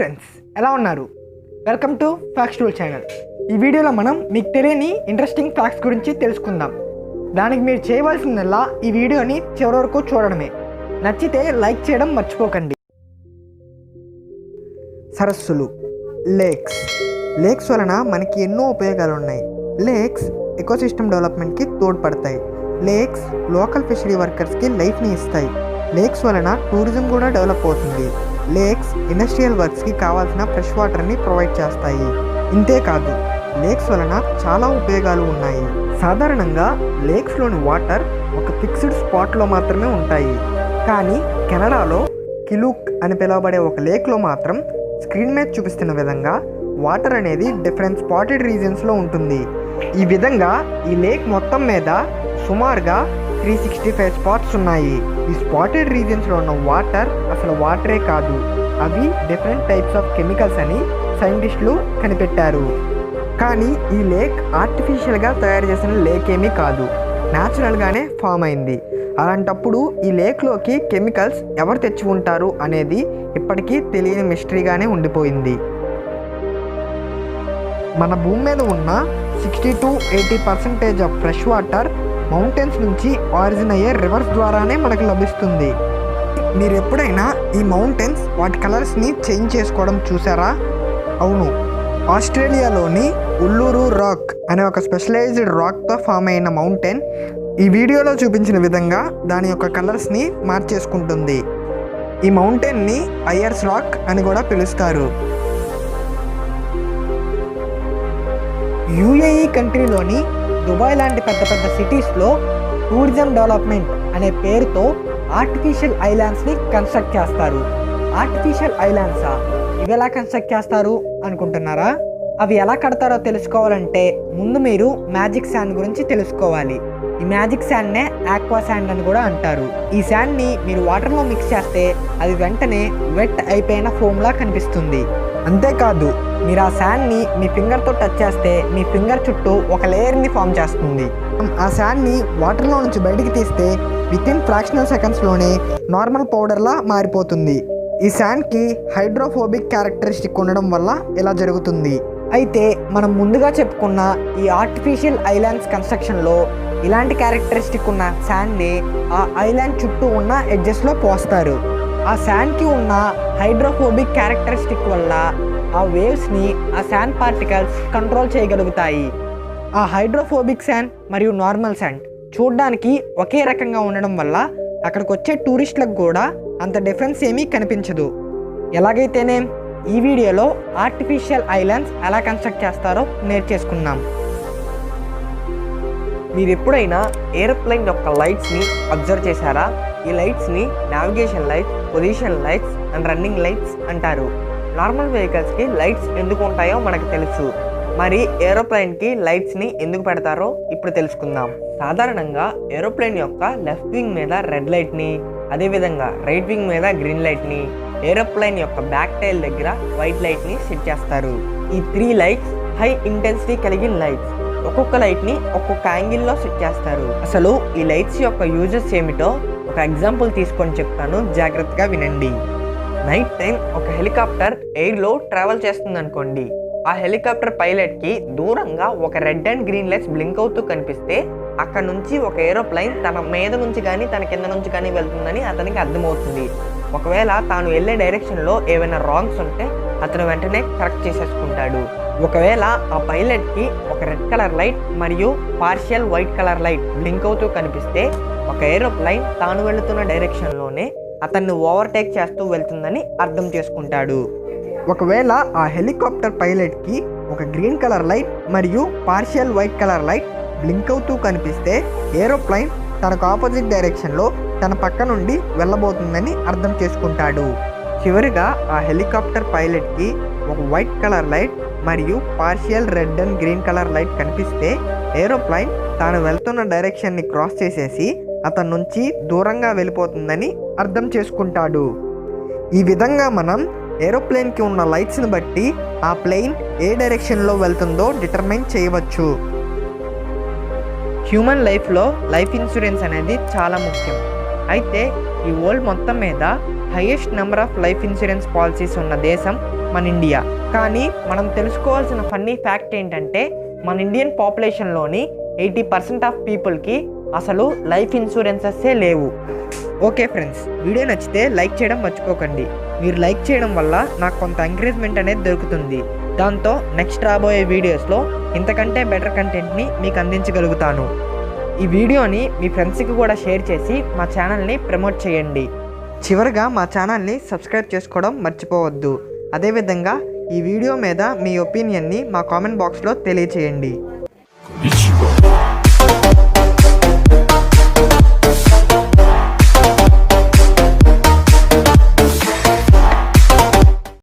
Friends, ఎలా ఉన్నారు? Welcome to facts tool channel. ఈ వీడియోలో మనం మీకు తెలియని ఇంట్రెస్టింగ్ ఫ్యాక్ట్స్ గురించి తెలుసుకుందాం. దానికి మీరు చేయవలసిందల్లా ఈ వీడియోని చివరి వరకు చూడడమే. నచ్చితే లైక్ చేయడం మర్చిపోకండి. సరస్సులు, లేక్స్ వలన మనకి ఎన్నో ఉపయోగాలు ఉన్నాయి. లేక్స్ ఎకోసిస్టమ్ డెవలప్మెంట్కి తోడ్పడతాయి. లేక్స్ లోకల్ ఫిషరీ వర్కర్స్కి లైఫ్ని ఇస్తాయి. లేక్స్ వలన టూరిజం కూడా డెవలప్ అవుతుంది. లేక్స్ ఇండస్ట్రియల్ వర్క్స్కి కావాల్సిన ఫ్రెష్ వాటర్ని ప్రొవైడ్ చేస్తాయి. ఇంతేకాదు, లేక్స్ వలన చాలా ఉపయోగాలు ఉన్నాయి. సాధారణంగా లేక్స్లోని వాటర్ ఒక ఫిక్స్డ్ స్పాట్లో మాత్రమే ఉంటాయి. కానీ కెనడాలో కిలూక్ అని పిలువబడే ఒక లేక్లో మాత్రం స్క్రీన్ మీద చూపిస్తున్న విధంగా వాటర్ అనేది డిఫరెంట్ స్పాటెడ్ రీజన్స్లో ఉంటుంది. ఈ విధంగా ఈ లేక్ మొత్తం మీద సుమారుగా 365 స్పాట్స్ ఉన్నాయి. ఈ స్పాటెడ్ రీజన్స్లో ఉన్న వాటర్ అసలు వాటరే కాదు, అవి డిఫరెంట్ టైప్స్ ఆఫ్ కెమికల్స్ అని సైంటిస్టులు కనిపెట్టారు. కానీ ఈ లేక్ ఆర్టిఫిషియల్గా తయారు చేసిన లేక్ ఏమీ కాదు, న్యాచురల్గానే ఫామ్ అయింది. అలాంటప్పుడు ఈ లేక్లోకి కెమికల్స్ ఎవరు తెచ్చి ఉంటారు అనేది ఇప్పటికీ తెలియని మిస్టరీగానే ఉండిపోయింది. మన భూమి మీద ఉన్న 60-80% ఆఫ్ ఫ్రెష్ వాటర్ మౌంటైన్స్ నుంచి ఆరిజిన్ అయ్యే రివర్స్ ద్వారానే మనకు లభిస్తుంది. మీరు ఎప్పుడైనా ఈ మౌంటైన్స్ వాటి కలర్స్ని చేంజ్ చేసుకోవడం చూసారా? అవును, ఆస్ట్రేలియాలోని ఉల్లూరు రాక్ అనే ఒక స్పెషలైజ్డ్ రాక్తో ఫామ్ అయిన మౌంటైన్ ఈ వీడియోలో చూపించిన విధంగా దాని యొక్క కలర్స్ని మార్చేసుకుంటుంది. ఈ మౌంటైన్ని అయర్స్ రాక్ అని కూడా పిలుస్తారు. యుఏఈ కంట్రీలోని దుబాయ్ లాంటి పెద్ద పెద్ద సిటీస్లో టూరిజం డెవలప్మెంట్ అనే పేరుతో ఆర్టిఫిషియల్ ఐలాండ్స్ని కన్స్ట్రక్ట్ చేస్తారు. ఆర్టిఫిషియల్ ఐలాండ్సా? ఇవి ఎలా కన్స్ట్రక్ట్ చేస్తారు అనుకుంటున్నారా? అవి ఎలా కడతారో తెలుసుకోవాలంటే ముందు మీరు మ్యాజిక్ శాండ్ గురించి తెలుసుకోవాలి. ఈ మ్యాజిక్ శాండ్నే ఆక్వా శాండ్ అని కూడా అంటారు. ఈ శాండ్ని మీరు వాటర్లో మిక్స్ చేస్తే అది వెంటనే వెట్ అయిపోయిన ఫోమ్లా కనిపిస్తుంది. అంతేకాదు, మీరు ఆ శాండ్ని మీ ఫింగర్తో టచ్ చేస్తే మీ ఫింగర్ చుట్టూ ఒక లేయర్ని ఫామ్ చేస్తుంది. ఆ శాండ్ని వాటర్లో నుంచి బయటికి తీస్తే వితిన్ ఫ్రాక్షనల్ సెకండ్స్లోనే నార్మల్ పౌడర్లా మారిపోతుంది. ఈ శాండ్కి హైడ్రోఫోబిక్ క్యారెక్టరిస్టిక్ ఉండడం వల్ల ఇలా జరుగుతుంది. అయితే మనం ముందుగా చెప్పుకున్న ఈ ఆర్టిఫిషియల్ ఐలాండ్స్ కన్స్ట్రక్షన్లో ఇలాంటి క్యారెక్టరిస్టిక్ ఉన్న శాండ్ని ఆ ఐలాండ్ చుట్టూ ఉన్న ఎడ్జెస్లో పోస్తారు. ఆ శాండ్కి ఉన్న హైడ్రోఫోబిక్ క్యారెక్టరిస్టిక్ వల్ల ఆ వేవ్స్ని ఆ శాండ్ పార్టికల్స్ కంట్రోల్ చేయగలుగుతాయి. ఆ హైడ్రోఫోబిక్ శాండ్ మరియు నార్మల్ శాండ్ చూడడానికి ఒకే రకంగా ఉండడం వల్ల అక్కడికి వచ్చే టూరిస్టులకు కూడా అంత డిఫరెన్స్ ఏమీ కనిపించదు. ఎలాగైతేనే ఈ వీడియోలో ఆర్టిఫిషియల్ ఐలాండ్స్ ఎలా కన్స్ట్రక్ట్ చేస్తారో నేర్చేసుకున్నాం. మీరు ఎప్పుడైనా ఏరోప్లేన్ యొక్క లైట్స్ని అబ్జర్వ్ చేశారా? ఈ లైట్స్ని navigation lights, position lights and running lights అంటారు. నార్మల్ వెహికల్స్కి లైట్స్ ఎందుకు ఉంటాయో మనకు తెలుసు. మరి ఏరోప్లేన్కి లైట్స్ని ఎందుకు పెడతారో ఇప్పుడు తెలుసుకుందాం. సాధారణంగా ఏరోప్లేన్ యొక్క లెఫ్ట్ వింగ్ మీద రెడ్ లైట్ని, అదేవిధంగా రైట్ వింగ్ మీద గ్రీన్ లైట్ని, ఏరోప్లేన్ యొక్క బ్యాక్ టైల్ దగ్గర వైట్ లైట్ని సెట్ చేస్తారు. ఈ 3 లైట్స్ హై ఇంటెన్సిటీ కలిగిన లైట్స్. ఒక్కొక్క లైట్ని ఒక్కొక్క యాంగిల్లో సెట్ చేస్తారు. అసలు ఈ లైట్స్ యొక్క యూజెస్ ఏమిటో ఒక ఎగ్జాంపుల్ తీసుకొని చెప్తాను, జాగ్రత్తగా వినండి. నైట్ టైం ఒక హెలికాప్టర్ ఎయిర్లో ట్రావెల్ చేస్తుంది అనుకోండి. ఆ హెలికాప్టర్ పైలట్కి దూరంగా ఒక red and green lights blink అవుతూ కనిపిస్తే అక్కడ నుంచి ఒక ఏరోప్లైన్ తన మీద నుంచి కానీ తన కింద నుంచి కానీ వెళ్తుందని అతనికి అర్థమవుతుంది. ఒకవేళ తాను వెళ్ళే డైరెక్షన్లో ఏమైనా రాంగ్స్ ఉంటే అతను వెంటనే కరెక్ట్ చేసేసుకుంటాడు. ఒకవేళ ఆ పైలట్కి ఒక రెడ్ కలర్ లైట్ మరియు partial white colour light blink అవుతూ కనిపిస్తే ఒక ఏరోప్లైన్ తాను వెళుతున్న డైరెక్షన్లోనే అతన్ని ఓవర్టేక్ చేస్తూ వెళ్తుందని అర్థం చేసుకుంటాడు. ఒకవేళ ఆ హెలికాప్టర్ పైలట్కి ఒక గ్రీన్ కలర్ లైట్ మరియు partial white colour light blink అవుతూ కనిపిస్తే ఏరోప్లైన్ తనకు ఆపోజిట్ డైరెక్షన్లో తన పక్క నుండి వెళ్ళబోతుందని అర్థం చేసుకుంటాడు. చివరిగా ఆ హెలికాప్టర్ పైలట్కి ఒక వైట్ కలర్ లైట్ మరియు partial red and green colour light కనిపిస్తే ఏరోప్లైన్ తాను వెళ్తున్న డైరెక్షన్ని క్రాస్ చేసేసి అతని నుంచి దూరంగా వెళ్ళిపోతుందని అర్థం చేసుకుంటాడు. ఈ విధంగా మనం ఏరోప్లేన్కి ఉన్న లైట్స్ని బట్టి ఆ ప్లేన్ ఏ డైరెక్షన్లో వెళ్తుందో డిటర్మైన్ చేయవచ్చు. హ్యూమన్ లైఫ్లో లైఫ్ ఇన్సూరెన్స్ అనేది చాలా ముఖ్యం. అయితే ఈ వరల్డ్ మొత్తం మీద highest number of life insurance policies ఉన్న దేశం మన ఇండియా. కానీ మనం తెలుసుకోవాల్సిన ఫన్నీ ఫ్యాక్ట్ ఏంటంటే మన ఇండియన్ పాపులేషన్లోని 80% ఆఫ్ పీపుల్కి అసలు లైఫ్ ఇన్సూరెన్సెస్సే లేవు. ఓకే ఫ్రెండ్స్, వీడియో నచ్చితే లైక్ చేయడం మర్చిపోకండి. మీరు లైక్ చేయడం వల్ల నాకు కొంత ఎంకరేజ్మెంట్ అనేది దొరుకుతుంది. దాంతో నెక్స్ట్ రాబోయే వీడియోస్లో ఇంతకంటే బెటర్ కంటెంట్ని మీకు అందించగలుగుతాను. ఈ వీడియోని మీ ఫ్రెండ్స్కి కూడా షేర్ చేసి మా ఛానల్ని ప్రమోట్ చేయండి. చివరిగా మా ఛానల్ని సబ్స్క్రైబ్ చేసుకోవడం మర్చిపోవద్దు. అదేవిధంగా ఈ వీడియో మీద మీ ఒపీనియన్ని మా కామెంట్ బాక్స్లో తెలియచేయండి.